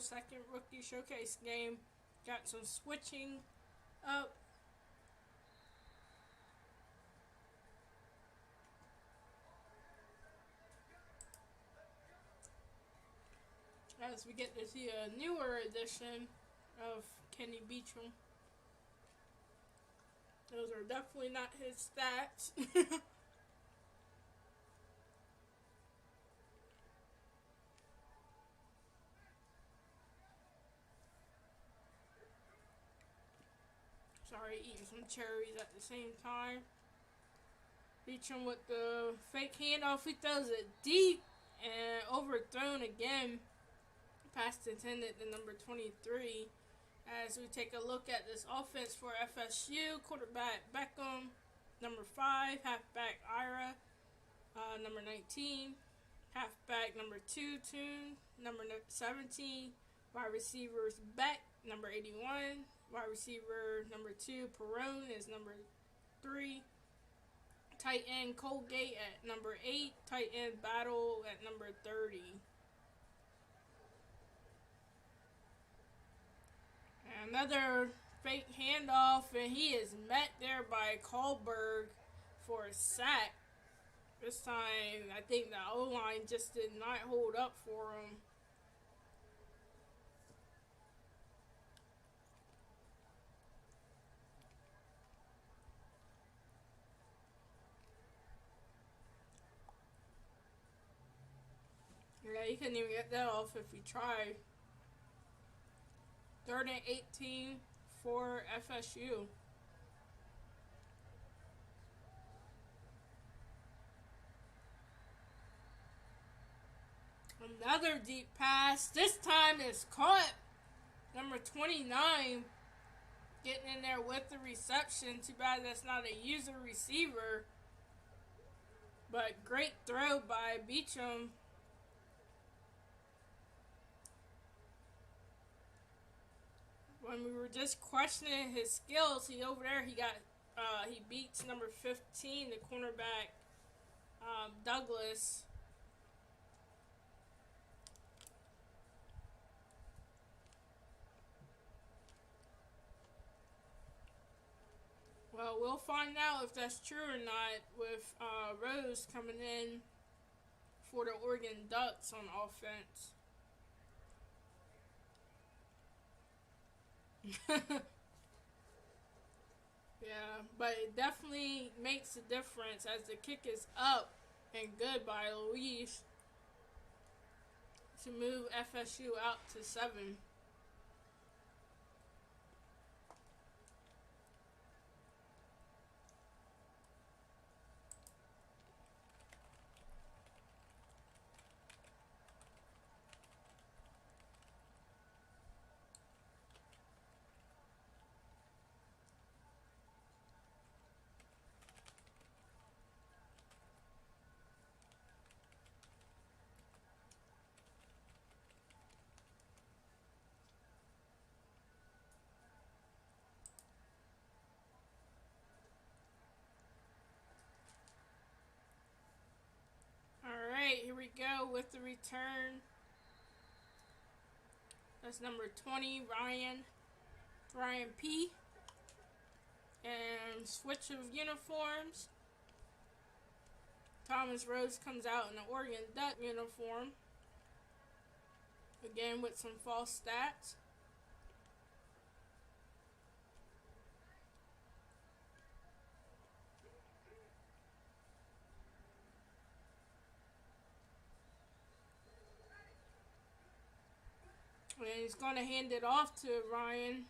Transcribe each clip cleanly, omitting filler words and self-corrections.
second rookie showcase game. Got some switching up. As we get to see a newer edition of Kenny Beecham. Those are definitely not his stats. Sorry, eating some cherries at the same time. Beecham with the fake handoff. He throws it deep and overthrown again. Pass intended to number 23. As we take a look at this offense for FSU, quarterback Beckham, number 5, halfback Ira, number 19, halfback number 2, Toon, number 17, wide receivers Beck, number 81, wide receiver number 2, Perone is number 3, tight end Colgate at number 8, tight end Battle at number 30. Another fake handoff, and he is met there by Kahlberg for a sack. This time, I think the O-line just did not hold up for him. Yeah, he couldn't even get that off if he tried. 3rd and 18 for FSU. Another deep pass. This time is caught. Number 29 getting in there with the reception. Too bad that's not a user receiver. But great throw by Beecham. When we were just questioning his skills, he beats number 15, the cornerback Douglas. Well, we'll find out if that's true or not with Rose coming in for the Oregon Ducks on offense. Yeah, but it definitely makes a difference as the kick is up and good by Luis to move FSU out to 7. Alright, here we go with the return. That's number 20, Ryan P. And switch of uniforms. Thomas Rose comes out in the Oregon Duck uniform. Again with some false stats. And he's going to hand it off to Ryan,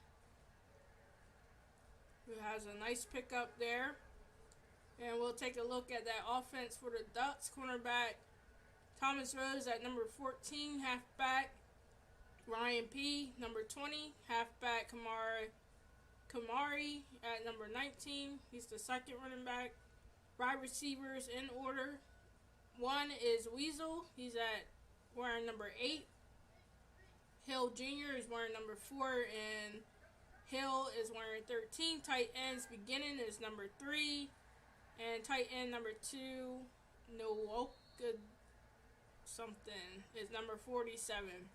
who has a nice pickup there. And we'll take a look at that offense for the Ducks. Cornerback Thomas Rose at number 14, halfback Ryan P. Number 20, halfback Kamari at number 19. He's the second running back. Wide receivers in order. 1 is Weasel. He's wearing number 8. Hill Jr. is wearing number 4, and Hill is wearing 13. Tight ends beginning is number 3, and tight end number 2, Nowoka something, is number 47.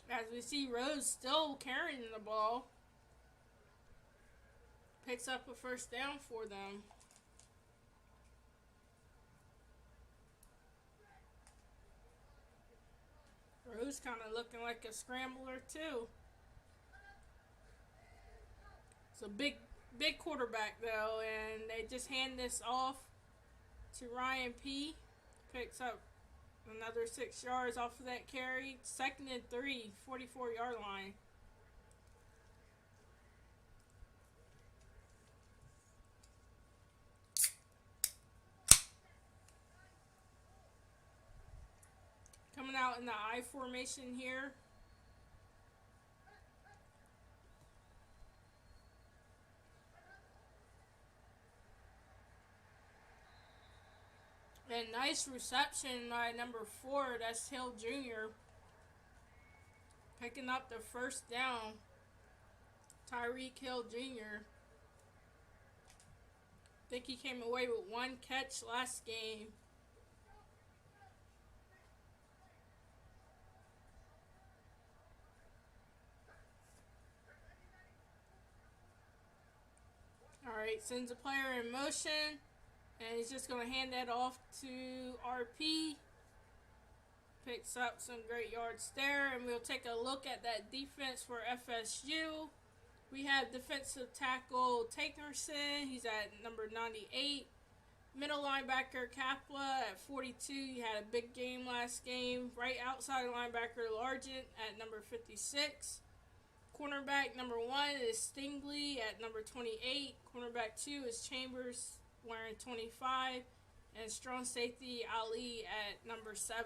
As we see Rose still carrying the ball. Picks up a first down for them. Rose kind of looking like a scrambler too. It's a big quarterback though, and they just hand this off to Ryan P. Picks up another 6 yards off of that carry. 2nd and 3, 44-yard line. Coming out in the I formation here. And nice reception by number 4, that's Hill Jr. Picking up the first down. Tyreek Hill Jr. I think he came away with 1 catch last game. Alright, sends a player in motion. And he's just going to hand that off to RP. Picks up some great yards there. And we'll take a look at that defense for FSU. We have defensive tackle Takerson. He's at number 98. Middle linebacker Kapla at 42. He had a big game last game. Right outside linebacker Largent at number 56. Cornerback number 1 is Stingley at number 28. Cornerback 2 is Chambers wearing 25. And strong safety Ali at number 7.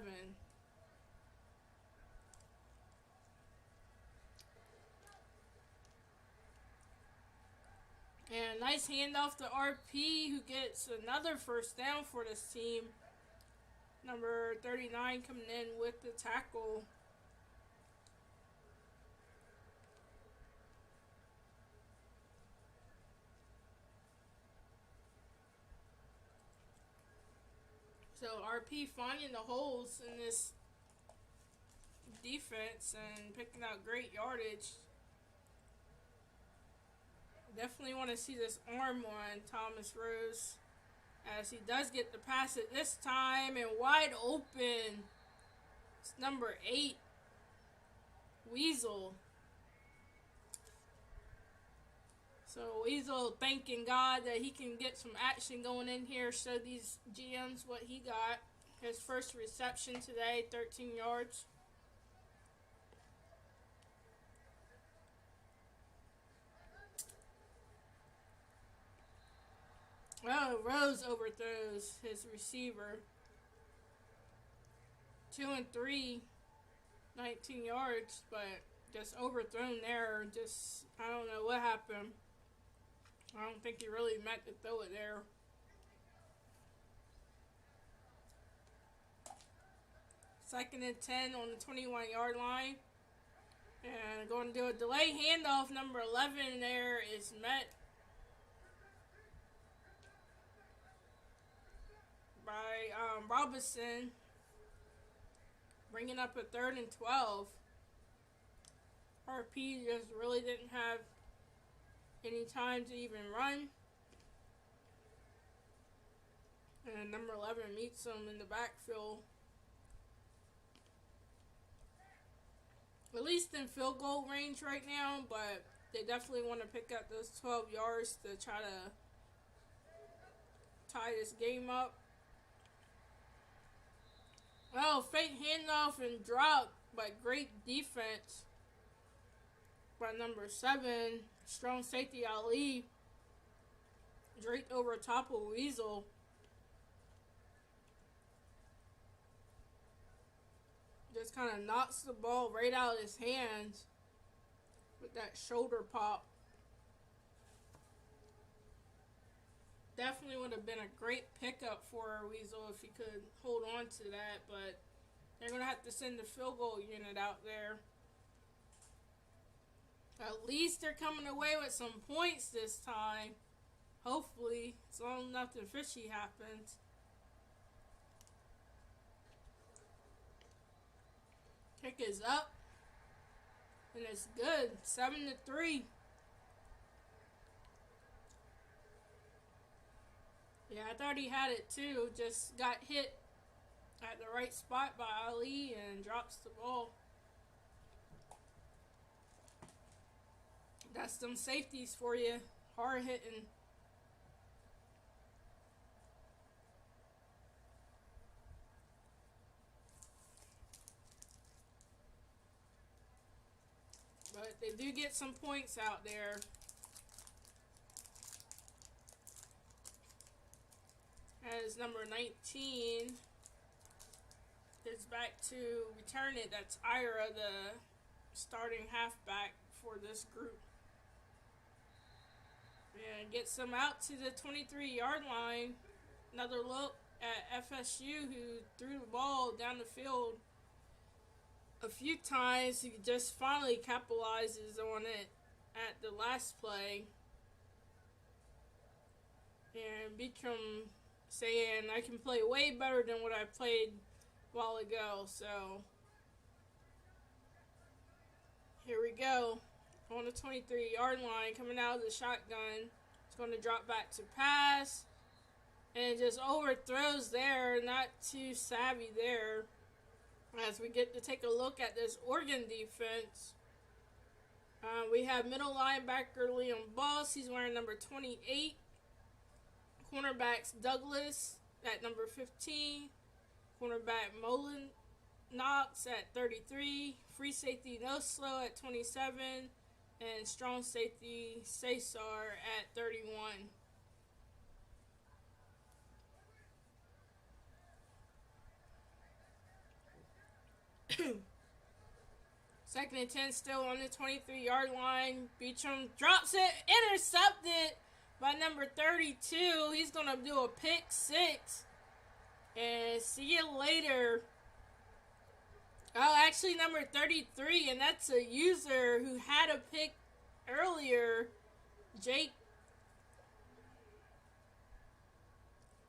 And nice handoff to RP, who gets another first down for this team. Number 39 coming in with the tackle. So RP finding the holes in this defense and picking out great yardage. Definitely want to see this arm on Thomas Rose, as he does get the pass at this time, and wide open. It's number 8, Weasel. So Weasel thanking God that he can get some action going in here, show these GMs what he got. His first reception today, 13 yards. Oh, Rose overthrows his receiver. 2 and 3, 19 yards, but just overthrown there. Just, I don't know what happened. I don't think he really meant to throw it there. Second and 10 on the 21-yard line. And going to do a delay handoff. Number 11 there is met by Robinson, bringing up a 3rd and 12. RP just really didn't have any time to even run. And number 11 meets him in the backfield. At least in field goal range right now, but they definitely want to pick up those 12 yards to try to tie this game up. Well, fake handoff and drop, but great defense by number 7. Strong safety Ali draped over top of Weasel. Just kind of knocks the ball right out of his hands with that shoulder pop. Definitely would have been a great pickup for Weasel if he could hold on to that, but they're going to have to send the field goal unit out there. At least they're coming away with some points this time. Hopefully, as long as nothing fishy happens. Kick is up. And it's good. 7-3. Yeah, I thought he had it too. Just got hit at the right spot by Ali and drops the ball. That's them safeties for you. Hard hitting. But they do get some points out there. As number 19 is back to return it. That's Ira, the starting halfback for this group. And gets them out to the 23-yard line. Another look at FSU, who threw the ball down the field a few times. He just finally capitalizes on it at the last play. And Beacham saying, I can play way better than what I played a while ago. So here we go. On the 23-yard line, coming out of the shotgun. It's going to drop back to pass. And just overthrows there. Not too savvy there. As we get to take a look at this Oregon defense. We have middle linebacker Liam Boss. He's wearing number 28. Cornerbacks Douglas at number 15. Cornerback Mullen Knox at 33. Free safety Noslow at 27. And strong safety Cesar at 31. Second and 10 still on the 23-yard line. Beacham drops it, intercepted by number 32. He's going to do a pick six. And see you later. Oh, actually number 33, and that's a user who had a pick earlier, Jake.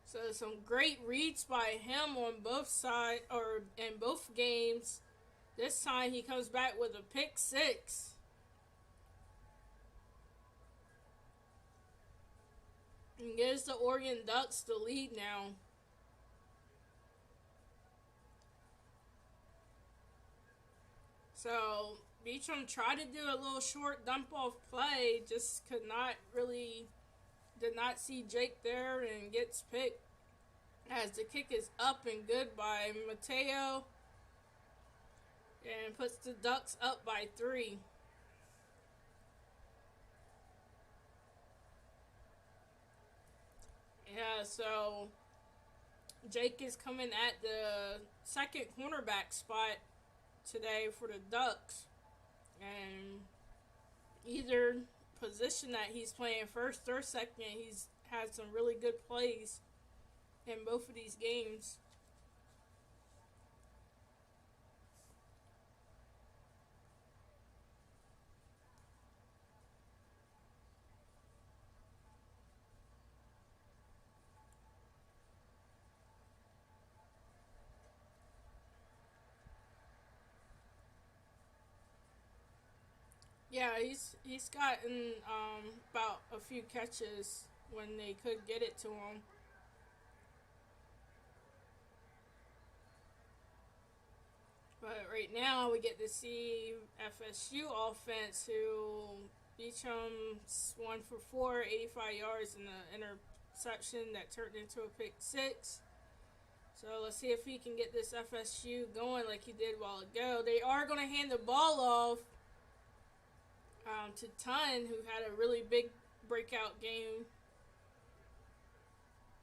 So some great reads by him on both sides, or in both games. This time he comes back with a pick six. And gives the Oregon Ducks the lead now. So Beacham tried to do a little short dump off play, just did not see Jake there and gets picked. As the kick is up and good by Mateo. And puts the Ducks up by 3. Yeah, so Jake is coming at the second cornerback spot today for the Ducks. And either position that he's playing, first or second, he's had some really good plays in both of these games. Yeah, he's gotten about a few catches when they could get it to him. But right now we get to see FSU offense, who Beacham's 1 for 4, 85 yards, and an interception that turned into a pick six. So let's see if he can get this FSU going like he did a while ago. They are going to hand the ball off to Ton, who had a really big breakout game.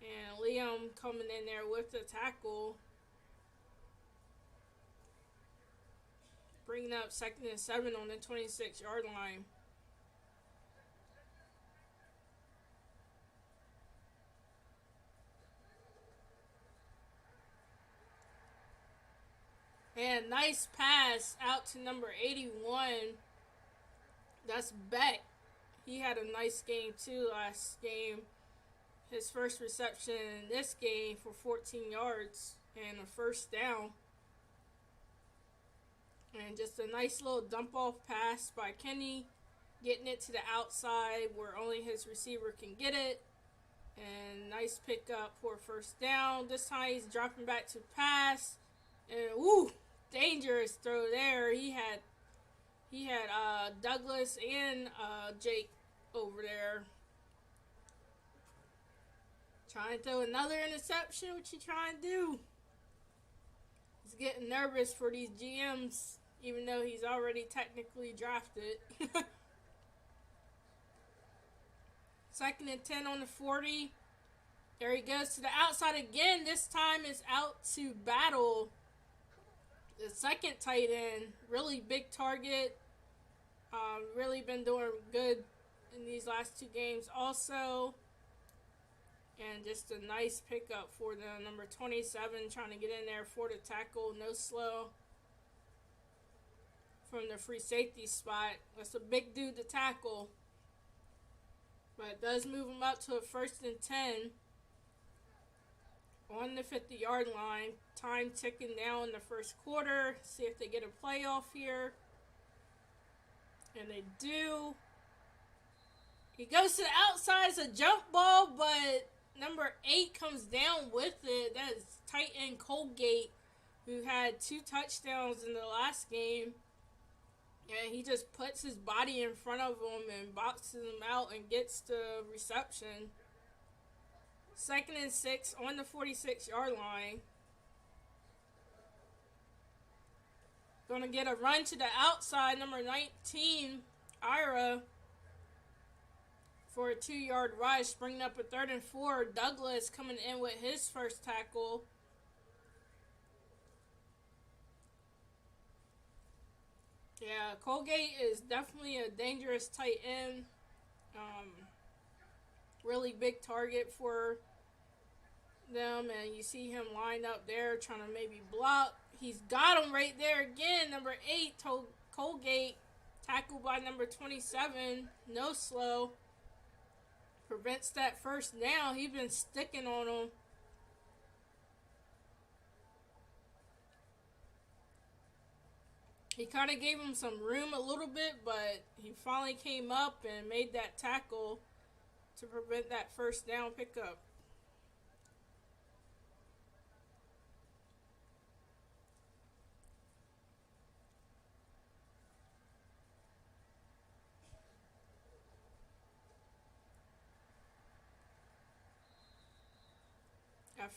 And Liam coming in there with the tackle. Bringing up 2nd and 7 on the 26-yard line. And nice pass out to number 81. That's Beck. He had a nice game too last game. His first reception in this game for 14 yards and a first down. And just a nice little dump off pass by Kenny, getting it to the outside where only his receiver can get it. And nice pickup for first down. This time he's dropping back to pass. And woo, dangerous throw there. He had Douglas and Jake over there. Trying to throw another interception. What you trying to do? He's getting nervous for these GMs, even though he's already technically drafted. 2nd and 10 on the 40. There he goes to the outside again. This time it's out to Battle, the second tight end. Really big target. Really been doing good in these last 2 games also. And just a nice pickup for the number 27, trying to get in there for the tackle. No slow from the free safety spot. That's a big dude to tackle. But it does move him up to a 1st and 10 on the 50-yard line. Time ticking down in the first quarter. See if they get a playoff here. And they do. He goes to the outside as a jump ball, but number 8 comes down with it. That is tight end Colgate, who had 2 touchdowns in the last game. And he just puts his body in front of him and boxes him out and gets the reception. 2nd and 6 on the 46-yard line. Gonna get a run to the outside, number 19, Ira, for a 2-yard rush, bringing up a 3rd and 4. Douglas coming in with his first tackle. Yeah, Colgate is definitely a dangerous tight end. Really big target for them, and you see him lined up there trying to maybe block. He's got him right there again. Number 8, Colgate, tackled by number 27. No slow. Prevents that first down. He's been sticking on him. He kind of gave him some room a little bit, but he finally came up and made that tackle to prevent that first down pickup.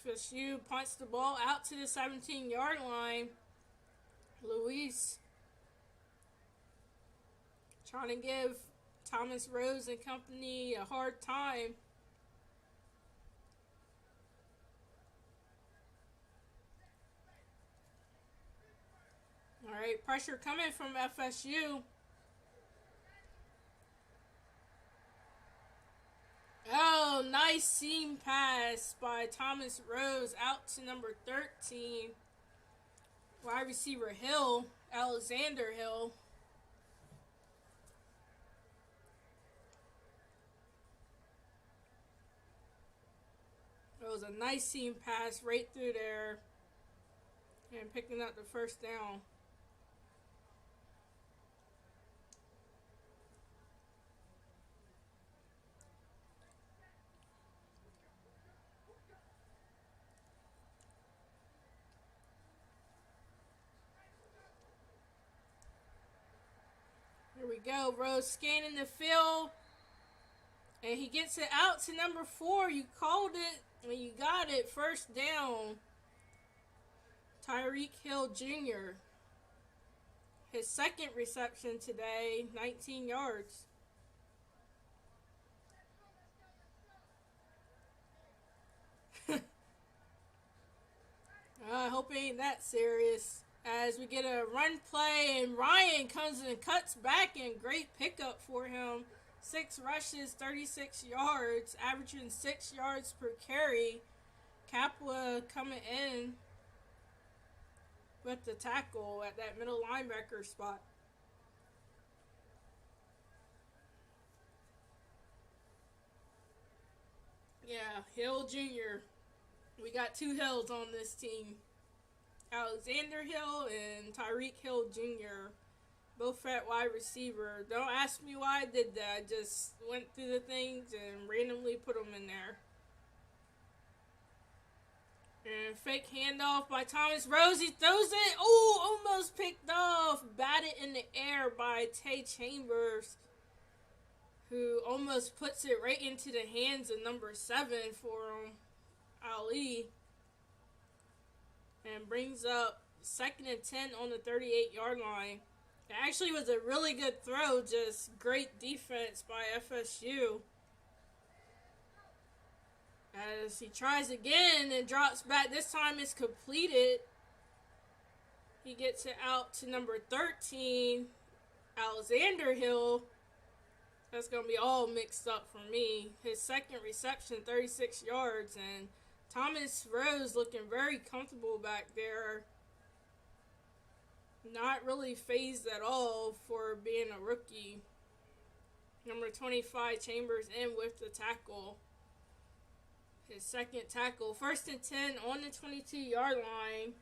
FSU punts the ball out to the 17-yard line. Luis trying to give Thomas Rose and company a hard time. All right, pressure coming from FSU. Oh, nice seam pass by Thomas Rose out to number 13. Wide receiver Hill, Alexander Hill. It was a nice seam pass right through there and picking up the first down. Here we go. Rose scanning the field. And he gets it out to number 4. You called it and you got it. First down. Tyreek Hill Jr. His second reception today. 19 yards. I hope it ain't that serious. As we get a run play, and Ryan comes and cuts back, and great pickup for him. 6 rushes, 36 yards, averaging 6 yards per carry. Capua coming in with the tackle at that middle linebacker spot. Yeah, Hill Jr. We got 2 Hills on this team. Alexander Hill and Tyreek Hill Jr., both at wide receiver. Don't ask me why I did that. I just went through the things and randomly put them in there. And fake handoff by Thomas Rose. He throws it. Oh, almost picked off. Batted in the air by Tay Chambers, who almost puts it right into the hands of number 7 for Ali. And brings up 2nd and 10 on the 38-yard line. It actually was a really good throw, just great defense by FSU. As he tries again and drops back. This time it's completed. He gets it out to number 13, Alexander Hill. That's going to be all mixed up for me. His second reception, 36 yards. And Thomas Rose looking very comfortable back there. Not really phased at all for being a rookie. Number 25, Chambers in with the tackle. His second tackle. 1st and 10 on the 22-yard line.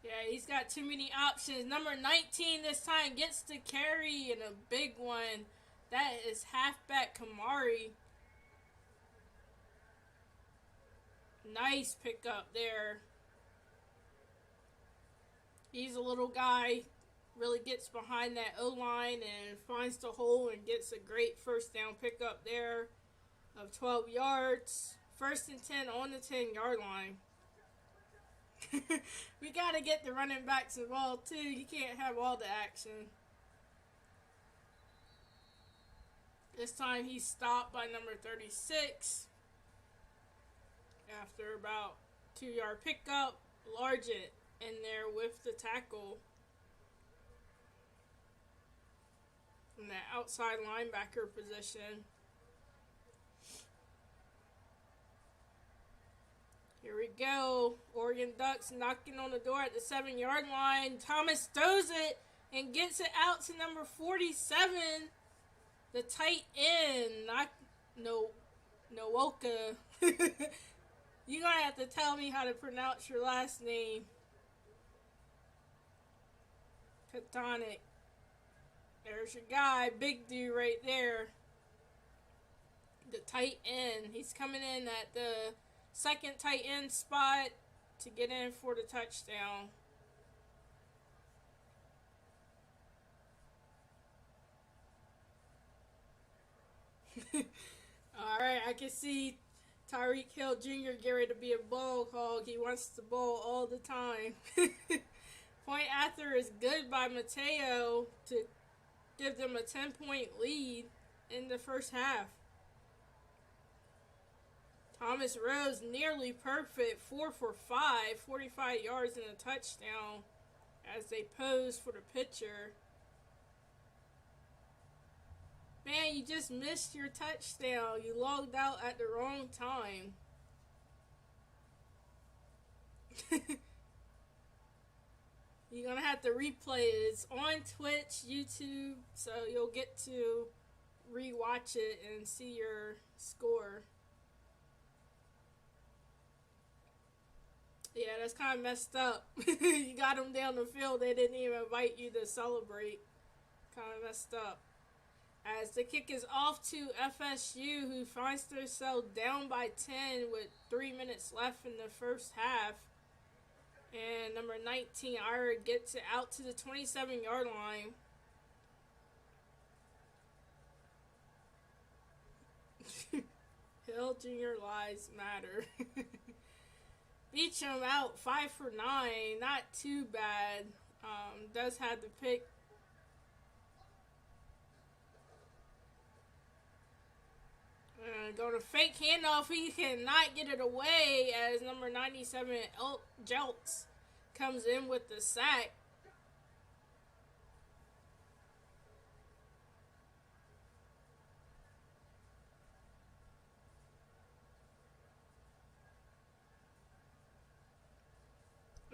Yeah, he's got too many options. Number 19 this time gets the carry and a big one. That is halfback Kamari. Nice pickup there. He's a little guy. Really gets behind that O-line and finds the hole and gets a great first down pickup there of 12 yards. 1st and 10 on the 10-yard line. We got to get the running backs involved too. You can't have all the action. This time he's stopped by number 36. After about 2-yard pickup, Largent in there with the tackle. In that outside linebacker position. Here we go. Oregon Ducks knocking on the door at the 7-yard line. Thomas throws it and gets it out to number 47. The tight end. Nwoka. You're going to have to tell me how to pronounce your last name. Catonic. There's your guy. Big dude right there. The tight end. He's coming in at the second tight end spot to get in for the touchdown. Alright, I can see Tyreek Hill Jr. get ready to be a ball hog. He wants the ball all the time. Point after is good by Mateo to give them a 10-point lead in the first half. Thomas Rose nearly perfect, 4 for 5, 45 yards and a touchdown as they pose for the pitcher. Man, you just missed your touchdown. You logged out at the wrong time. You're going to have to replay it. It's on Twitch, YouTube, so you'll get to rewatch it and see your score. Yeah, that's kind of messed up. You got them down the field. They didn't even invite you to celebrate. Kind of messed up. As the kick is off to FSU, who finds themselves down by 10 with 3 minutes left in the first half. And number 19, Ira, gets it out to the 27-yard line. Hill Jr. lives matter. Beecham out 5 for 9. Not too bad. Does have the pick. Going to fake handoff. He cannot get it away as number 97, Jelks, comes in with the sack.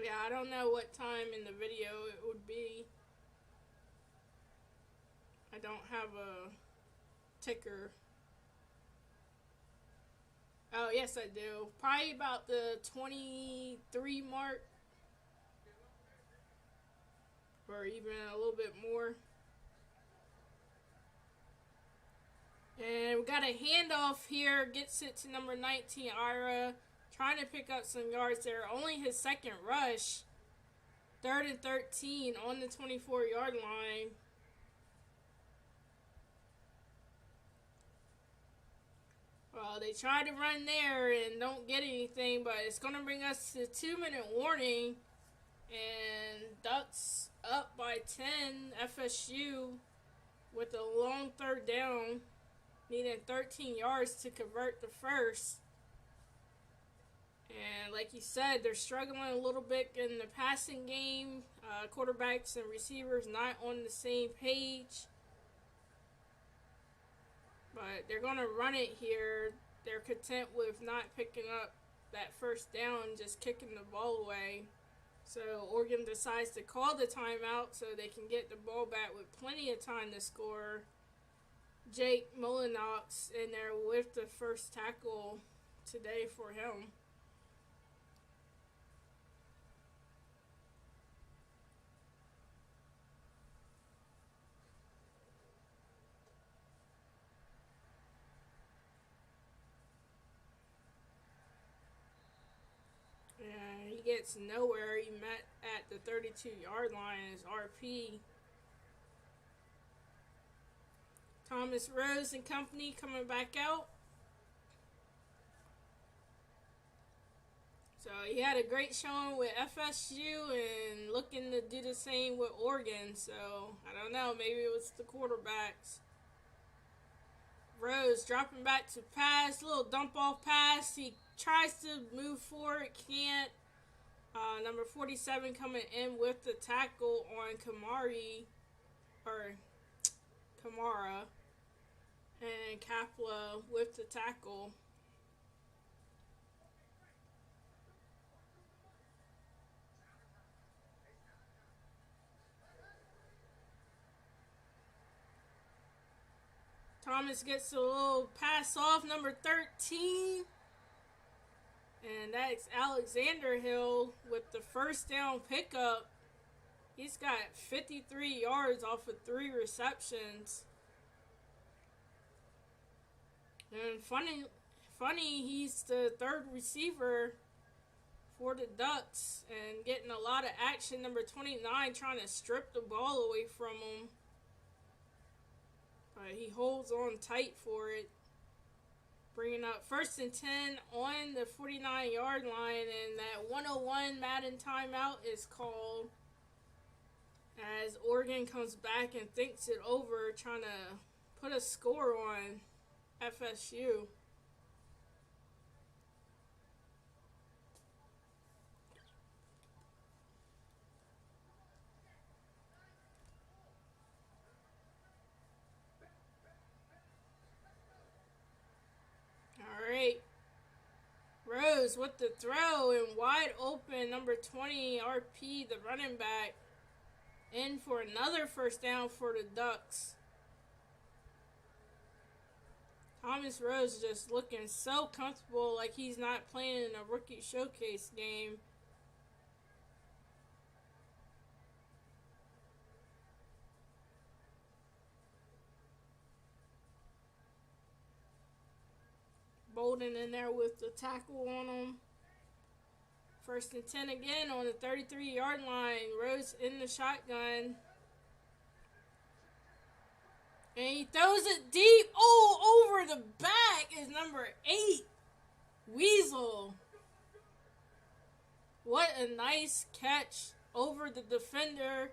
Yeah, I don't know what time in the video it would be. I don't have a ticker. Oh, yes, I do. Probably about the 23 mark, or even a little bit more. And we got a handoff here. Gets it to number 19, Ira. Trying to pick up some yards there. Only his second rush. 3rd and 13 on the 24-yard line. Well, they tried to run there and don't get anything, but it's going to bring us to 2-minute warning. And Ducks up by 10. FSU with a long 3rd down, needing 13 yards to convert the first. And like you said, they're struggling a little bit in the passing game. Quarterbacks and receivers not on the same page. But they're going to run it here. They're content with not picking up that first down, just kicking the ball away. So Oregon decides to call the timeout so they can get the ball back with plenty of time to score. Jake Mullinox in there with the first tackle today for him. And he gets nowhere. He met at the 32-yard line as RP. Thomas Rose and company coming back out. So he had a great showing with FSU and looking to do the same with Oregon. So I don't know, maybe it was the quarterbacks. Rose dropping back to pass, little dump off pass. He tries to move forward, can't. Number 47 coming in with the tackle on Kamara. And Kapla with the tackle. Thomas gets a little pass off, number 13. And that's Alexander Hill with the first down pickup. He's got 53 yards off of 3 receptions. And funny, he's the 3rd receiver for the Ducks and getting a lot of action. Number 29 trying to strip the ball away from him. But he holds on tight for it. Bringing up 1st and 10 on the 49-yard line, and that 101 Madden timeout is called as Oregon comes back and thinks it over, trying to put a score on FSU. Alright. Rose with the throw and wide open, number 20, RP, the running back, in for another first down for the Ducks. Thomas Rose just looking so comfortable, like he's not playing in a rookie showcase game. Bolden in there with the tackle on him. 1st and 10 again on the 33-yard line. Rose in the shotgun. And he throws it deep. Oh, over the back is number 8, Weasel. What a nice catch over the defender.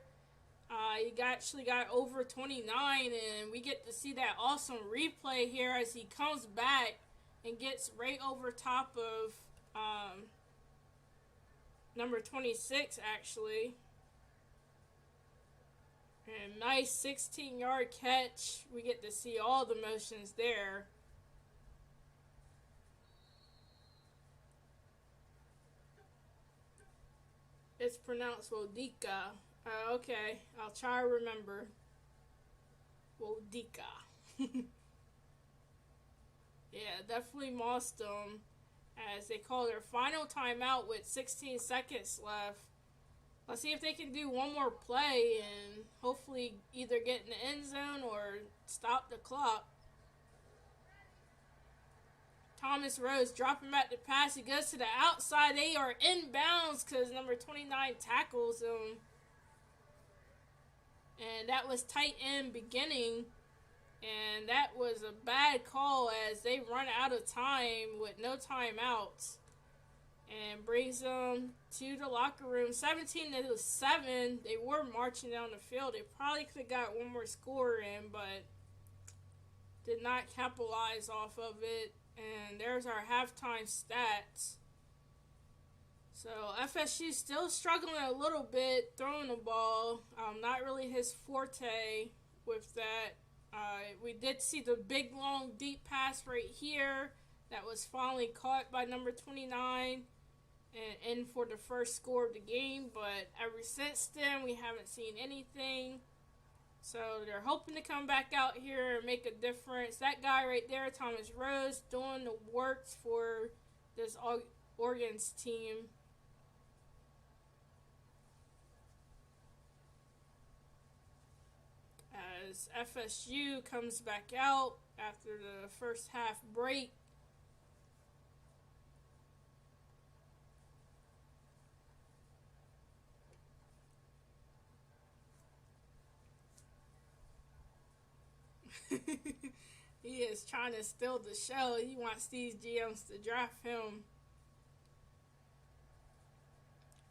He actually got over 29, and we get to see that awesome replay here as he comes back and gets right over top of number 26, actually. And nice 16-yard catch. We get to see all the motions there. It's pronounced Wodika. Okay, I'll try to remember. Wodika. Yeah, definitely mossed them as they call their final timeout with 16 seconds left. Let's see if they can do one more play and hopefully either get in the end zone or stop the clock. Thomas Rose dropping back the pass. He goes to the outside. They are inbounds because number 29 tackles him. And that was tight end beginning. And that was a bad call as they run out of time with no timeouts. And brings them to the locker room. 17-7. They were marching down the field. They probably could have got one more score in, but did not capitalize off of it. And there's our halftime stats. So FSU still struggling a little bit throwing the ball. Not really his forte with that. We did see the big, long, deep pass right here that was finally caught by number 29 and in for the first score of the game. But ever since then, we haven't seen anything. So they're hoping to come back out here and make a difference. That guy right there, Thomas Rose, doing the works for this Oregon's team. As FSU comes back out after the first half break. He is trying to steal the show. He wants these GMs to draft him.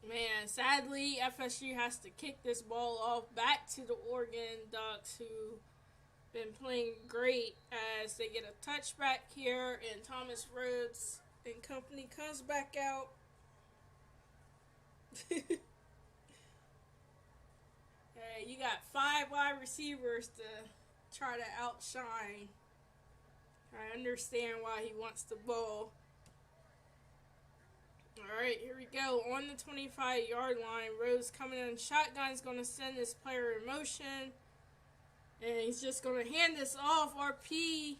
Man, sadly, FSU has to kick this ball off back to the Oregon Ducks, who been playing great as they get a touchback here, and Thomas Rhodes and company comes back out. Hey, you got 5 wide receivers to try to outshine. I understand why he wants the ball. Alright, here we go. On the 25-yard line, Rose coming in shotgun is going to send this player in motion. And he's just going to hand this off. RP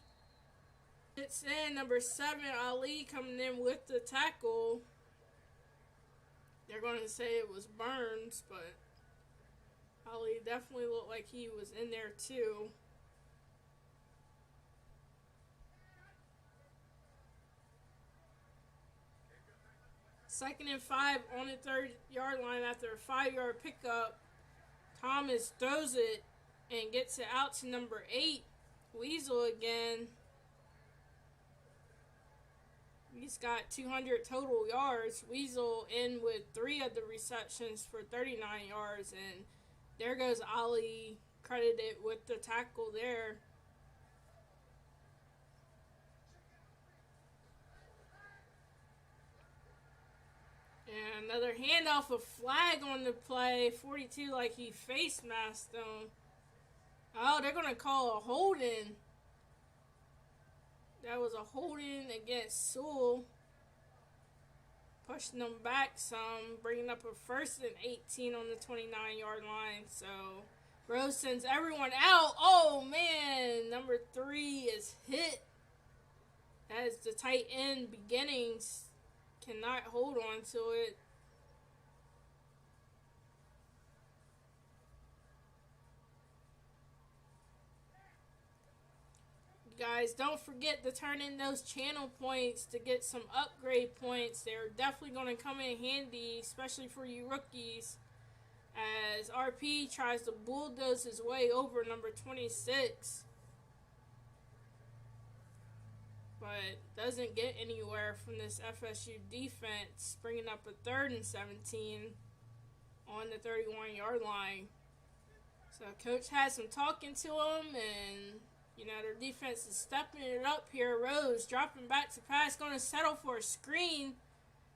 hits in. Number 7, Ali, coming in with the tackle. They're going to say it was Burns, but Ali definitely looked like he was in there too. Second and 5 on the 3rd-yard line after a 5-yard pickup. Thomas throws it and gets it out to number 8, Weasel again. He's got 200 total yards. Weasel in with 3 of the receptions for 39 yards. And there goes Ali, credited with the tackle there. And another handoff, a flag on the play. 42 like he face masked them. Oh, they're going to call a holding. That was a holding against Sewell. Pushing them back some. Bringing up a 1st and 18 on the 29-yard line. So, Rose sends everyone out. Oh, man. Number 3 is hit. As the tight end beginnings cannot hold on to it. Guys, don't forget to turn in those channel points to get some upgrade points. They're definitely going to come in handy, especially for you rookies, as RP tries to bulldoze his way over number 26, but doesn't get anywhere from this FSU defense, bringing up a 3rd and 17 on the 31-yard line. So coach has some talking to him, and you know, their defense is stepping it up here. Rose dropping back to pass, going to settle for a screen.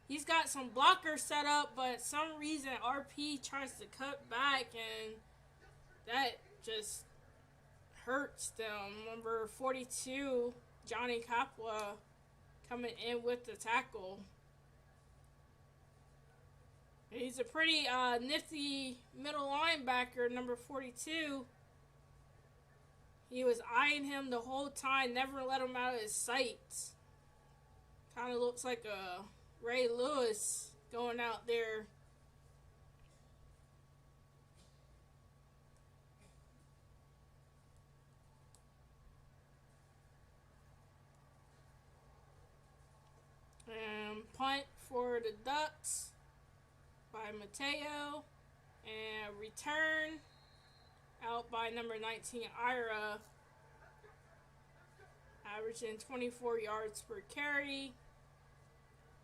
He's got some blockers set up, but some reason RP tries to cut back, and that just hurts them. Number 42, Johnny Kapla, coming in with the tackle. He's a pretty nifty middle linebacker, number 42. He was eyeing him the whole time, never let him out of his sight. Kind of looks like a Ray Lewis going out there. And punt for the Ducks by Mateo. And return out by number 19, Ira. Averaging 24 yards per carry,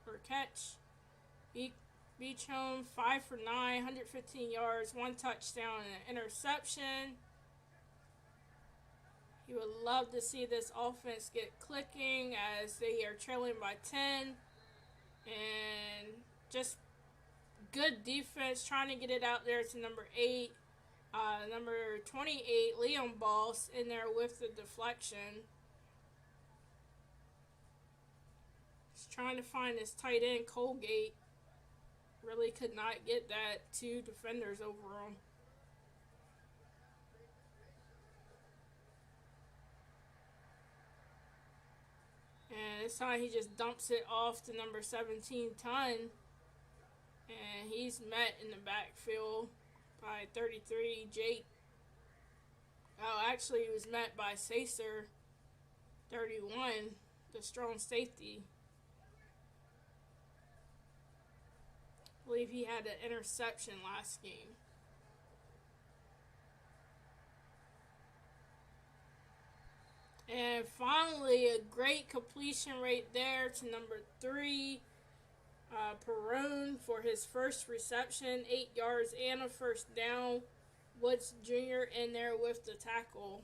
per catch. Beachcomb, 5 for 9, 115 yards, 1 touchdown, and an interception. You would love to see this offense get clicking as they are trailing by 10. And just good defense, trying to get it out there to number 8. Number 28, Liam Boss, in there with the deflection. Just trying to find his tight end, Colgate. Really could not get that. 2 defenders over him. And this time he just dumps it off to number 17, Ton. And he's met in the backfield by 33, Jake. Oh, actually he was met by Sacer, 31, the strong safety. I believe he had an interception last game. And finally, a great completion rate there to number 3, Perrone, for his first reception, 8 yards and a first down. Woods Jr. in there with the tackle.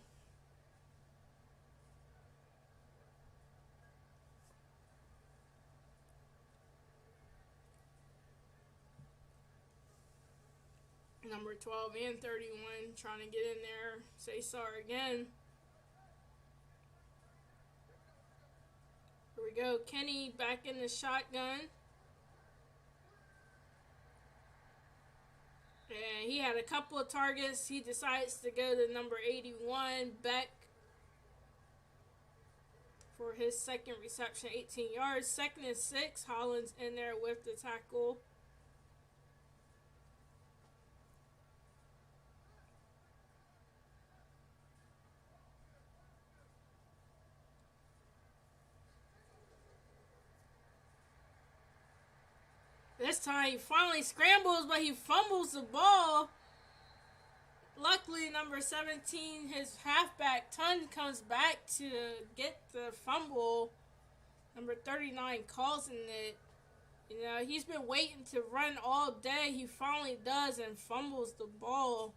Number 12 and 31 trying to get in there. Cesar again. Here we go. Kenny back in the shotgun. And he had a couple of targets. He decides to go to number 81, Beck, for his second reception, 18 yards. 2nd and 6. Hollins in there with the tackle. This time he finally scrambles, but he fumbles the ball. Luckily, number 17, his halfback, Ton, comes back to get the fumble. Number 39 calls in it. You know, he's been waiting to run all day. He finally does and fumbles the ball.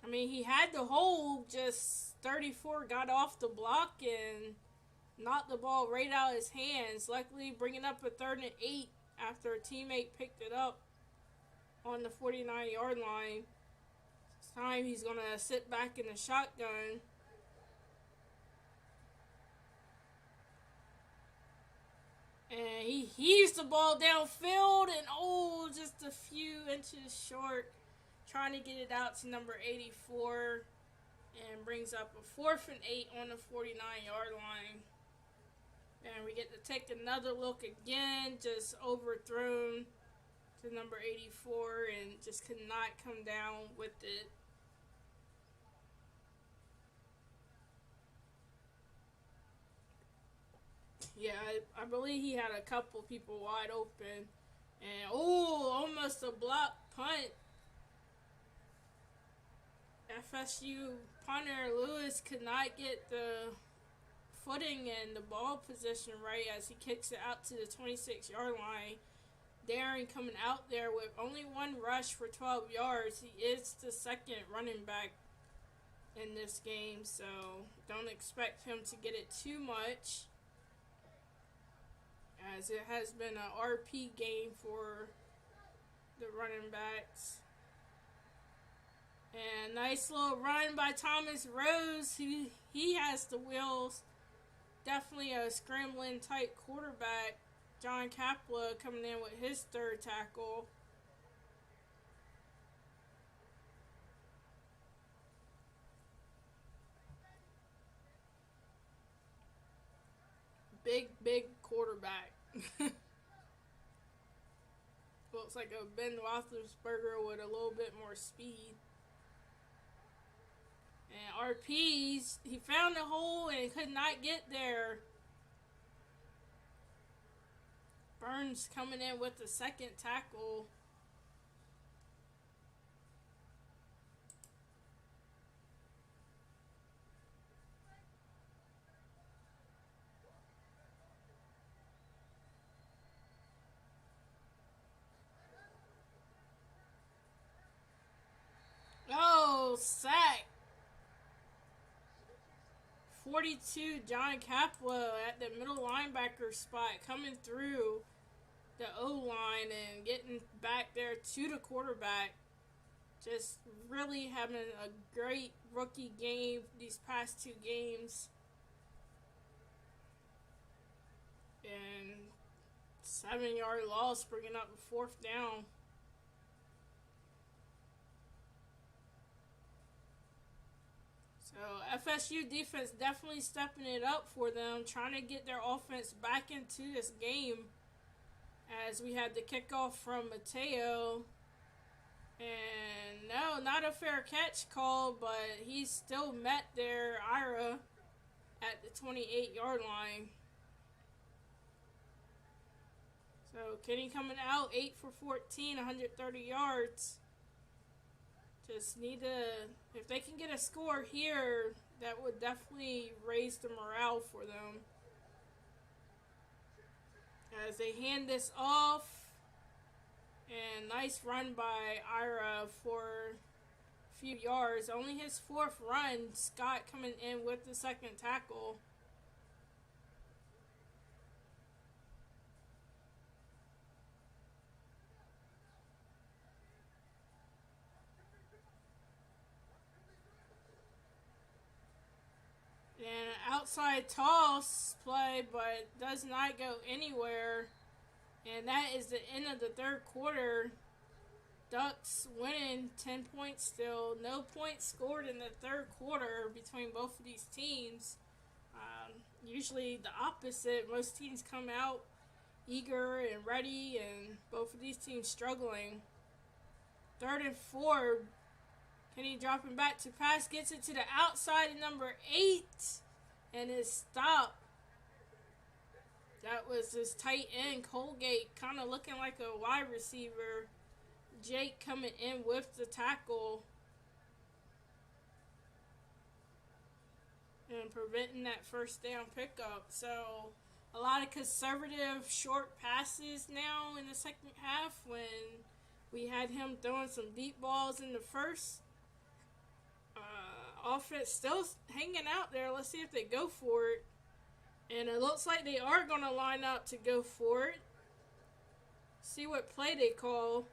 I mean, he had the hold, just 34 got off the block and knocked the ball right out of his hands. Luckily, bringing up a 3rd and 8 after a teammate picked it up on the 49-yard line. This time he's going to sit back in the shotgun. And he heaves the ball downfield and, just a few inches short. Trying to get it out to number 84. And brings up a 4th and 8 on the 49-yard line. And we get to take another look again, just overthrown to number 84 and just could not come down with it. Yeah, I believe he had a couple people wide open. And, almost a block punt. FSU punter Lewis could not get the footing and the ball position right as he kicks it out to the 26-yard line. Darren coming out there with only 1 rush for 12 yards. He is the 2nd running back in this game, so don't expect him to get it too much, as it has been an RP game for the running backs. And nice little run by Thomas Rose. He has the wheels. Definitely a scrambling type quarterback. John Capla coming in with his 3rd tackle. big quarterback. Looks like a Ben Roethlisberger with a little bit more speed. And RP's, he found a hole and could not get there. Burns coming in with the second tackle. Oh, sack. 42, John Capwell at the middle linebacker spot, coming through the O-line and getting back there to the quarterback. Just really having a great rookie game these past 2 games. And 7-yard loss, bringing up a 4th down. So FSU defense definitely stepping it up for them, trying to get their offense back into this game. As we had the kickoff from Mateo. And no, not a fair catch call, but he still met their Ira at the 28-yard line. So Kenny coming out 8 for 14, 130 yards. Just need to, if they can get a score here, that would definitely raise the morale for them. As they hand this off, and nice run by Ira for a few yards. Only his 4th run. Scott coming in with the second tackle. And outside toss play, but does not go anywhere. And that is the end of the 3rd quarter. Ducks winning 10 points still. No points scored in the 3rd quarter between both of these teams. Usually the opposite. Most teams come out eager and ready, and both of these teams struggling. 3rd and 4. Kenny dropping back to pass, gets it to the outside of number 8, and is stopped. That was his tight end, Colgate, kind of looking like a wide receiver. Jake coming in with the tackle and preventing that first down pickup. So a lot of conservative short passes now in the second half when we had him throwing some deep balls in the first. Offense still hanging out there. Let's see if they go for it. And it looks like they are going to line up to go for it. See what play they call.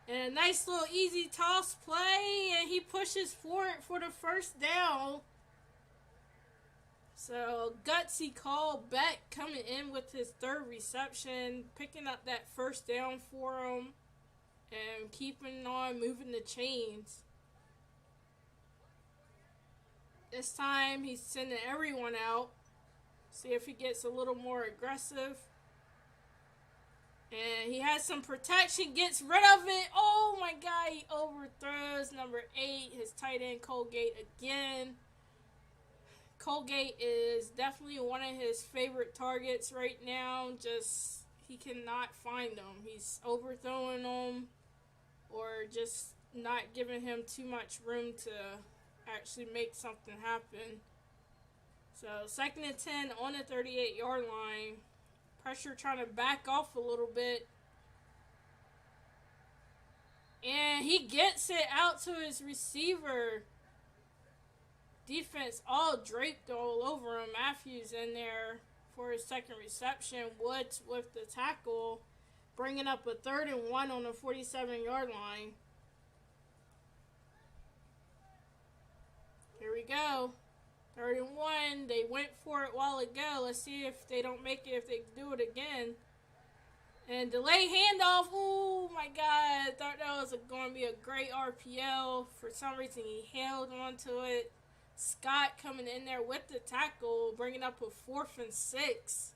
And a nice little easy toss play. And he pushes for it for the first down. So, gutsy call. Beck coming in with his 3rd reception. Picking up that first down for him. And keeping on moving the chains. This time, he's sending everyone out. See if he gets a little more aggressive. And he has some protection, gets rid of it. Oh my God, he overthrows number 8, his tight end Colgate again. Colgate is definitely one of his favorite targets right now. Just, he cannot find them. He's overthrowing them or just not giving him too much room to actually make something happen. So 2nd and 10 on the 38-yard line. Pressure trying to back off a little bit. And he gets it out to his receiver. Defense all draped all over him. Matthews in there for his 2nd reception. Woods with the tackle. Bringing up a 3rd and 1 on the 47-yard line. Here we go. 3rd and 1. They went for it a while ago. Let's see if they don't make it, if they do it again. And delay handoff. Oh my God. I thought that was going to be a great RPO. For some reason, he held onto it. Scott coming in there with the tackle, bringing up a 4th and 6.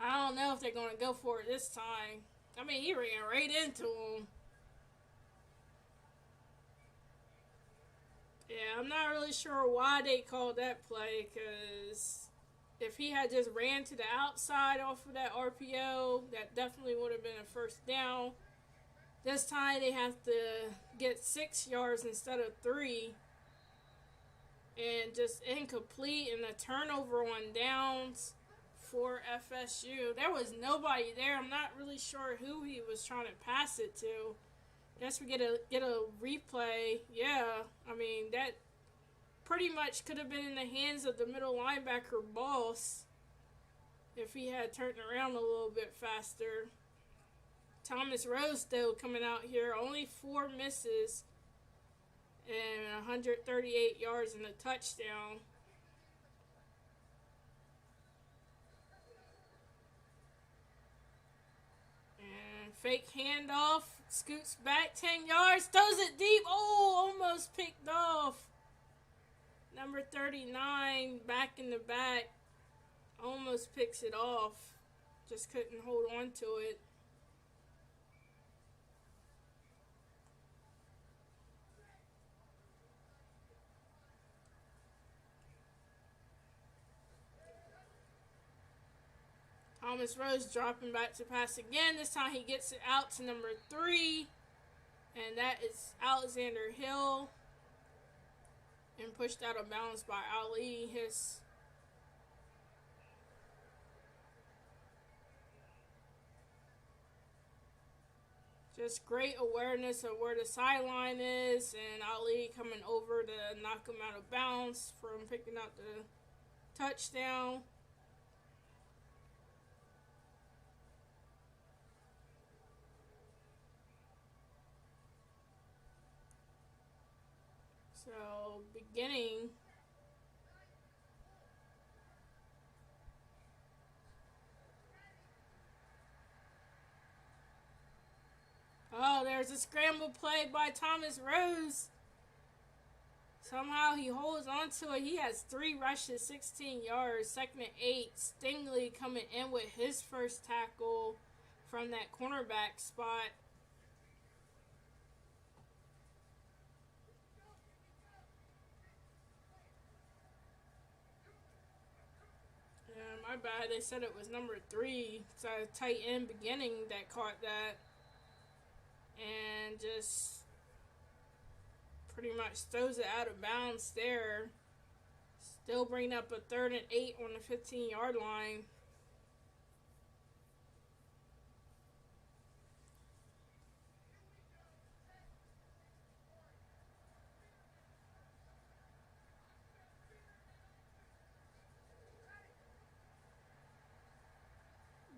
I don't know if they're going to go for it this time. I mean, he ran right into him. Yeah, I'm not really sure why they called that play, because if he had just ran to the outside off of that RPO, that definitely would have been a first down. This time they have to get 6 yards instead of 3, and just incomplete and a turnover on downs for FSU. There was nobody there. I'm not really sure who he was trying to pass it to. Guess we get a replay. Yeah, I mean that pretty much could have been in the hands of the middle linebacker Boss if he had turned around a little bit faster. Thomas Rose though coming out here, only 4 misses and 138 yards and a touchdown. And fake handoff, scoots back 10 yards, throws it deep. Oh, almost picked off. Number 39 back in the back, almost picks it off. Just couldn't hold on to it. Thomas Rose dropping back to pass again. This time he gets it out to number 3. And that is Alexander Hill. And pushed out of bounds by Ali. Just great awareness of where the sideline is. And Ali coming over to knock him out of bounds from picking up the touchdown. So, beginning. Oh, there's a scramble play by Thomas Rose. Somehow he holds on to it. He has 3 rushes, 16 yards, 2nd and 8. Stingley coming in with his first tackle from that cornerback spot. My bad, they said it was number 3. It's a tight end beginning that caught that. And just pretty much throws it out of bounds there. Still bringing up a 3rd and 8 on the 15-yard line.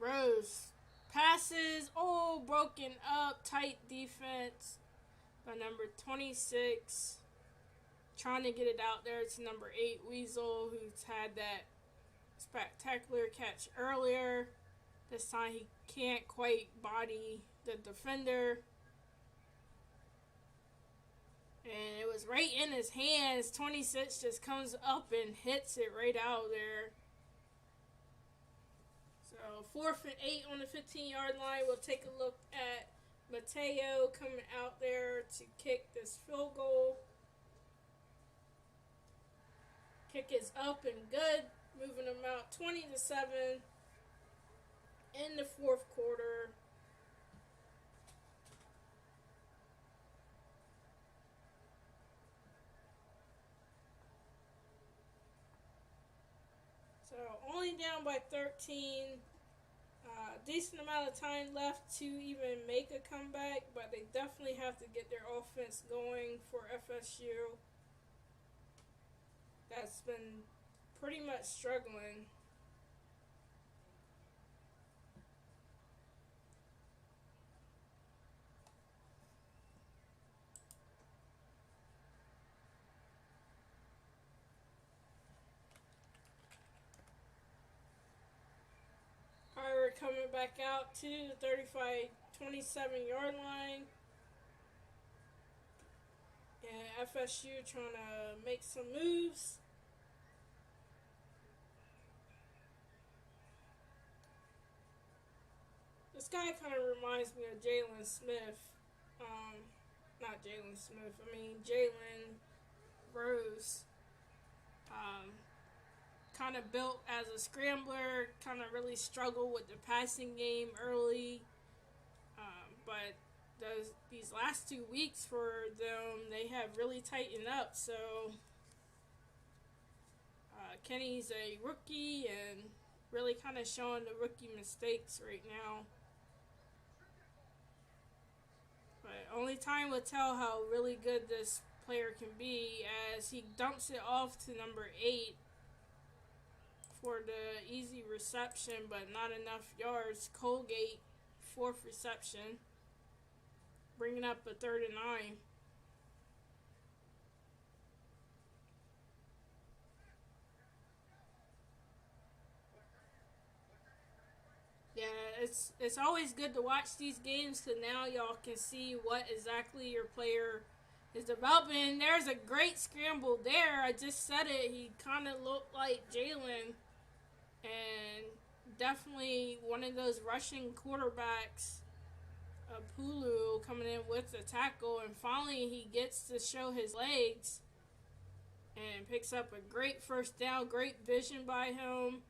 Rose passes. Oh, broken up. Tight defense by number 26. Trying to get it out there to number 8, Weasel, who's had that spectacular catch earlier. This time he can't quite body the defender. And it was right in his hands. 26 just comes up and hits it right out there. So 4th and 8 on the 15-yard line. We'll take a look at Mateo coming out there to kick this field goal. Kick is up and good, moving them out 20-7 in the 4th quarter. So only down by 13. Decent amount of time left to even make a comeback, but they definitely have to get their offense going for FSU. That's been pretty much struggling. Pirate coming back out to the 35, 27-yard line. And FSU trying to make some moves. guy kind of reminds me of Jalen Smith. Um, Not Jalen Smith. I mean Jalen Rose. Um, Kind of built as a scrambler. Kind of really struggled with the passing game early. But these last 2 weeks for them, they have really tightened up. So Kenny's a rookie and really kind of showing the rookie mistakes right now. But only time will tell how really good this player can be as he dumps it off to number 8 for the easy reception, but not enough yards. Colgate, 4th reception, bringing up a 3rd and 9. Yeah, it's always good to watch these games because now y'all can see what exactly your player is developing. There's a great scramble there. I just said it. He kind of looked like Jalen, and definitely one of those rushing quarterbacks. Pulu coming in with the tackle, and finally he gets to show his legs and picks up a great first down. Great vision by him.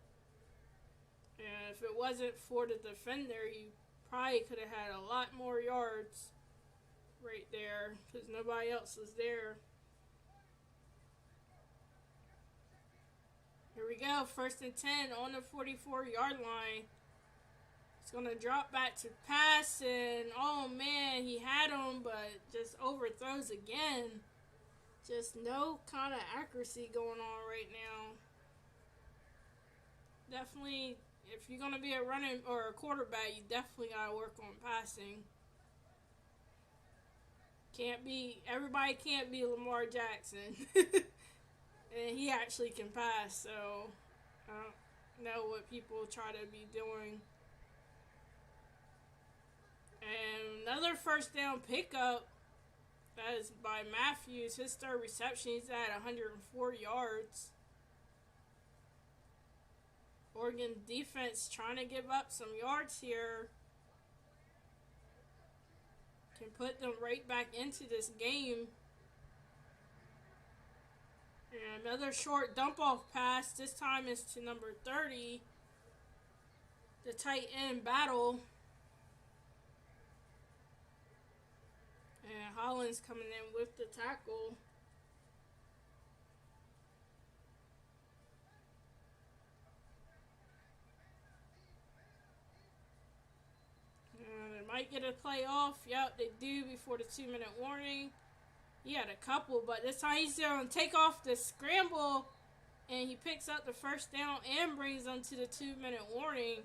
And if it wasn't for the defender, you probably could have had a lot more yards right there because nobody else was there. Here we go, 1st and 10 on the 44-yard line. It's going to drop back to pass, and oh man, he had him, but just overthrows again. Just no kind of accuracy going on right now. Definitely, if you're going to be a running or a quarterback, you definitely got to work on passing. Everybody can't be Lamar Jackson. And he actually can pass, so I don't know what people try to be doing. And another first down pickup. That is by Matthews. His 3rd reception. He's at 104 yards. Oregon defense trying to give up some yards here. Can put them right back into this game. And another short dump-off pass. This time is to number 30. The tight end battle. And Holland's coming in with the tackle. And they might get a play off. Yep, they do before the 2-minute warning. He had a couple, but this time he's going to take off the scramble, and he picks up the first down and brings them to the 2-minute warning.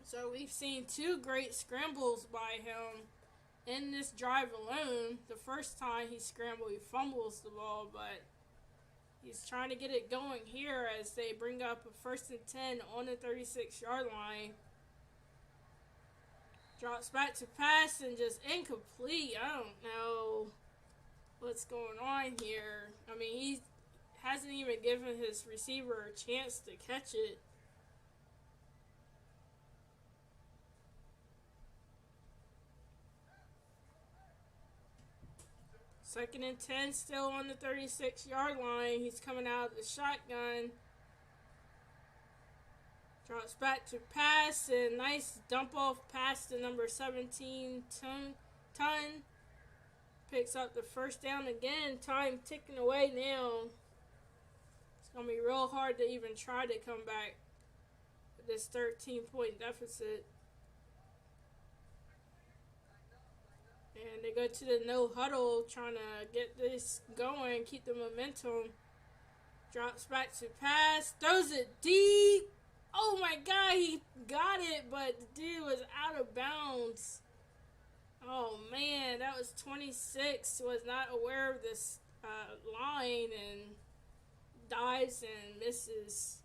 So we've seen 2 great scrambles by him in this drive alone. The first time he scrambled, he fumbles the ball, but he's trying to get it going here as they bring up a 1st and 10 on the 36-yard line. Drops back to pass and just incomplete. I don't know what's going on here. I mean, he hasn't even given his receiver a chance to catch it. Second and 10, still on the 36-yard line. He's coming out of the shotgun. Drops back to pass, and nice dump-off pass to number 17, Ton. Picks up the first down again. Time ticking away now. It's going to be real hard to even try to come back with this 13-point deficit. And they go to the no huddle, trying to get this going, keep the momentum. Drops back to pass, throws it deep. Oh my God, he got it, but the dude was out of bounds. Oh man, that was 26. Was not aware of this line and dives and misses.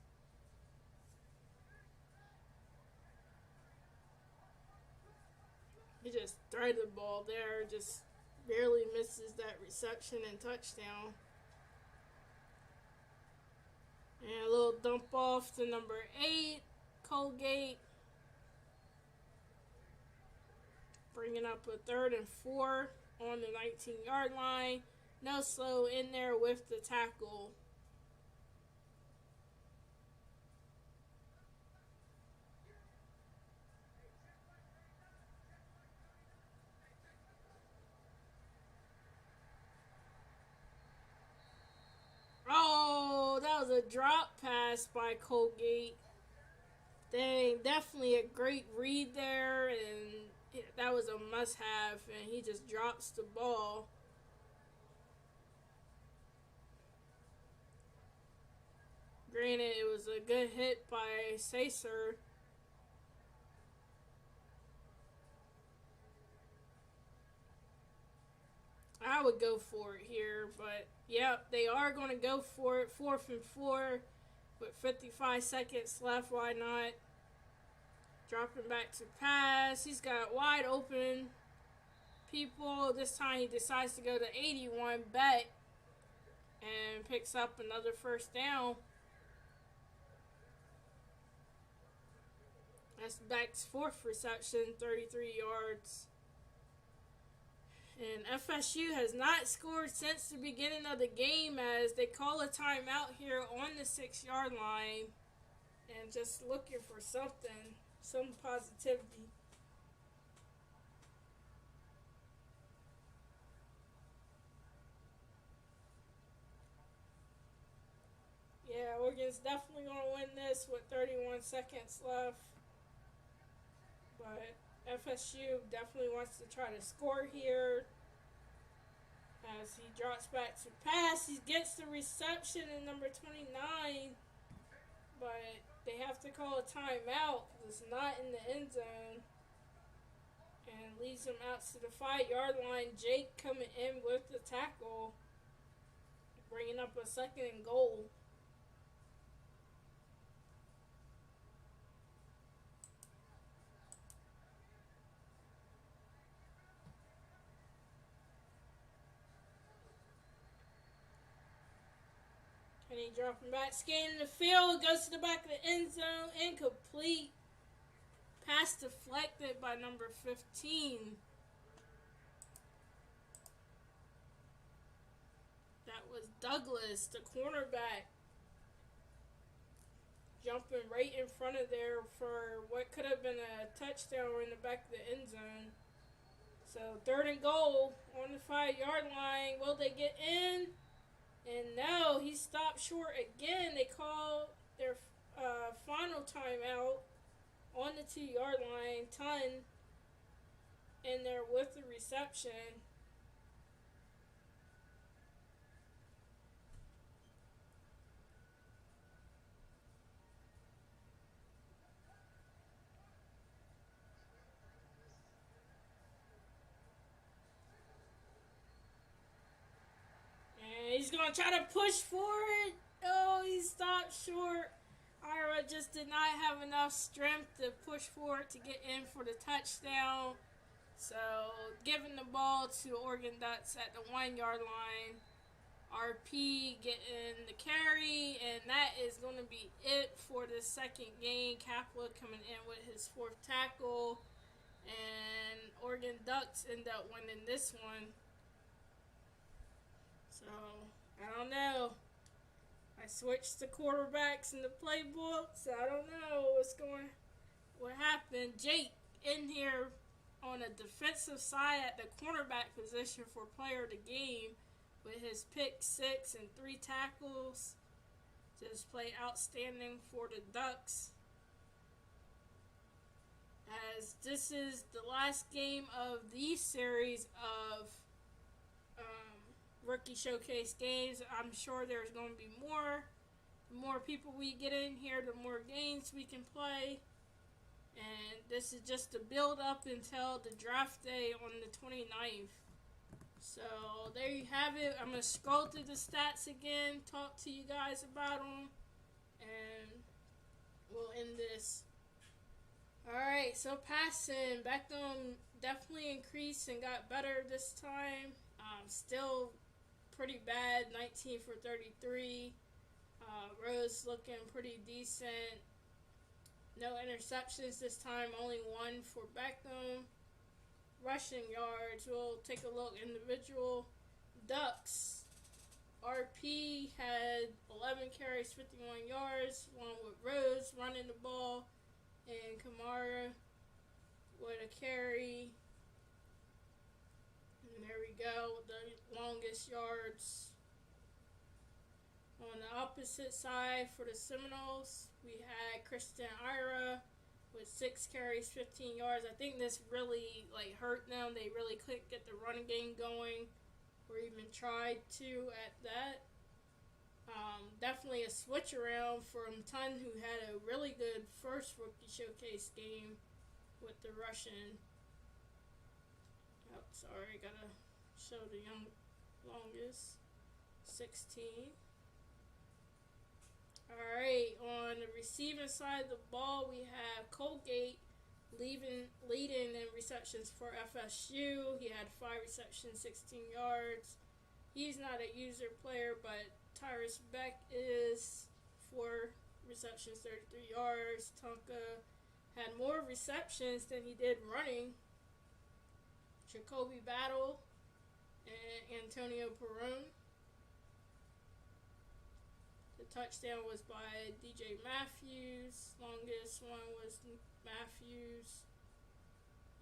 He just threaded the ball there, just barely misses that reception and touchdown. And a little dump off to number 8, Colgate. Bringing up a 3rd and 4 on the 19-yard line. No slow in there with the tackle. Oh, that was a drop pass by Colgate. Dang, definitely a great read there, and that was a must-have, and he just drops the ball. Granted, it was a good hit by Sacer. I would go for it here, but yep, they are going to go for it. 4th and 4 with 55 seconds left. Why not? Dropping back to pass. He's got wide open people. This time he decides to go to 81 bet and picks up another 1st down. That's Beck's 4th reception, 33 yards. And FSU has not scored since the beginning of the game, as they call a timeout here on the 6-yard line. And just looking for something, some positivity. Yeah, Oregon's definitely going to win this with 31 seconds left. But FSU definitely wants to try to score here. As he drops back to pass, he gets the reception in number 29. But they have to call a timeout. It's not in the end zone. And leads him out to the 5-yard line. Jake coming in with the tackle. Bringing up a 2nd and goal. And he dropping back, scanning the field, goes to the back of the end zone, incomplete. Pass deflected by number 15. That was Douglas, the cornerback. Jumping right in front of there for what could have been a touchdown in the back of the end zone. So 3rd and goal on the 5-yard line. Will they get in? And no, he stopped short again. They called their final timeout on the 2-yard line. Ton in there with the reception. He's going to try to push for it. Oh, he stopped short. Ira just did not have enough strength to push for it to get in for the touchdown. So, giving the ball to Oregon Ducks at the 1-yard line. RP getting the carry, and that is going to be it for the second game. Capua coming in with his 4th tackle. And Oregon Ducks end up winning this one. So, I don't know. I switched the quarterbacks in the playbook, so I don't know what happened. Jake in here on a defensive side at the cornerback position for player of the game with his pick 6 and 3 tackles. Just played outstanding for the Ducks. As this is the last game of the series of Rookie Showcase games. I'm sure there's going to be more. The more people we get in here, the more games we can play. And this is just to build up until the draft day on the 29th. So there you have it. I'm going to scroll through the stats again, talk to you guys about them, and we'll end this. Alright, so passing. Beckham definitely increased and got better this time. Still pretty bad, 19 for 33. Rose looking pretty decent. No interceptions this time, only one for Beckham. Rushing yards, we'll take a look. Individual Ducks. RP had 11 carries, 51 yards, along with Rose running the ball, and Kamara with a carry. And there we go, the longest yards. On the opposite side for the Seminoles, we had Christian Ira with 6 carries, 15 yards. I think this really hurt them. They really couldn't get the run game going, or even tried to at that. Definitely a switch around from Tun, who had a really good first rookie showcase game with the Russian. Oh, sorry, gotta show the longest. 16. Alright, on the receiving side of the ball, we have Colgate leading in receptions for FSU. He had 5 receptions, 16 yards. He's not a user player, but Tyrus Beck is. 4 receptions, 33 yards. Tonka had more receptions than he did running. Jacoby Battle and Antonio Perone. The touchdown was by DJ Matthews. Longest one was Matthews.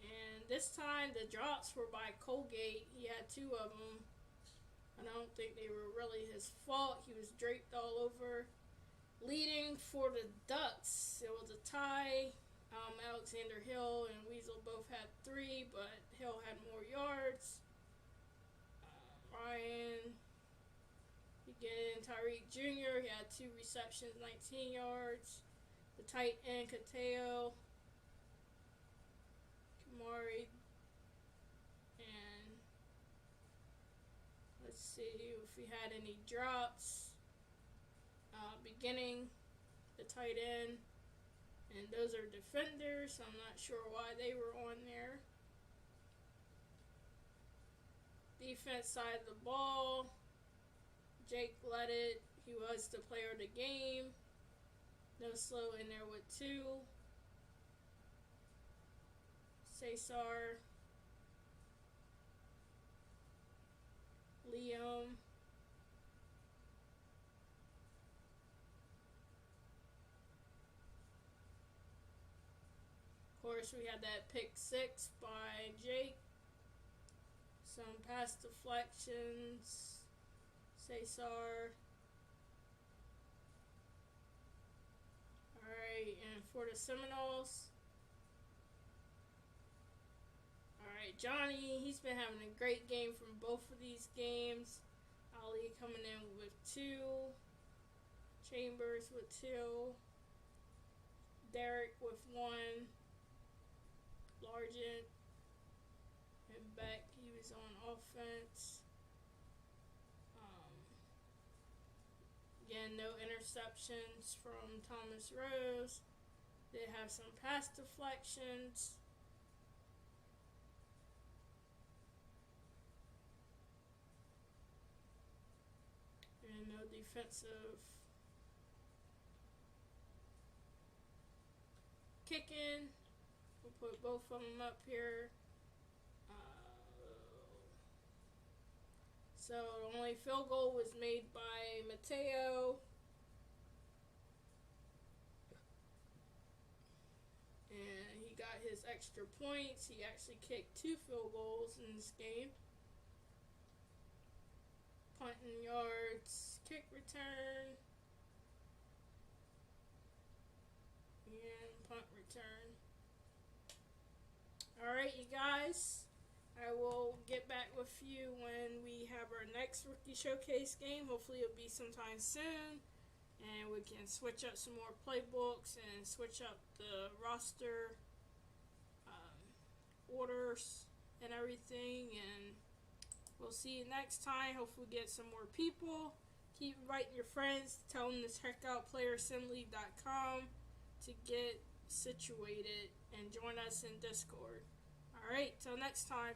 And this time the drops were by Colgate. He had 2 of them. And I don't think they were really his fault. He was draped all over. Leading for the Ducks, it was a tie. Alexander Hill and Weasel both had 3, but Hill had more yards. Ryan again, Tyreek Jr., he had 2 receptions, 19 yards. The tight end, Kateo, Kamari, and let's see if we had any drops. Beginning, the tight end, and those are defenders, so I'm not sure why they were on there. Defense side of the ball, Jake led it. He was the player of the game. No slow in there with 2. Cesar, Liam, of course we had that pick 6 by Jake. Some pass deflections. Cesar. Alright, and for the Seminoles, alright, Johnny, he's been having a great game from both of these games. Ali coming in with 2. Chambers with 2. Derek with 1. Largent and Beck, he was on offense. Again, no interceptions from Thomas Rose. They have some pass deflections. And no defensive kicking. We'll put both of them up here. So the only field goal was made by Mateo. And he got his extra points. He actually kicked 2 field goals in this game. Punt and yards, kick return, and punt return. Alright, you guys. I will get back with you when we have our next Rookie Showcase game. Hopefully it'll be sometime soon. And we can switch up some more playbooks and switch up the roster orders and everything. And we'll see you next time. Hopefully we'll get some more people. Keep inviting your friends. Tell them to check out SimLeague.com to get situated and join us in Discord. Alright, till next time.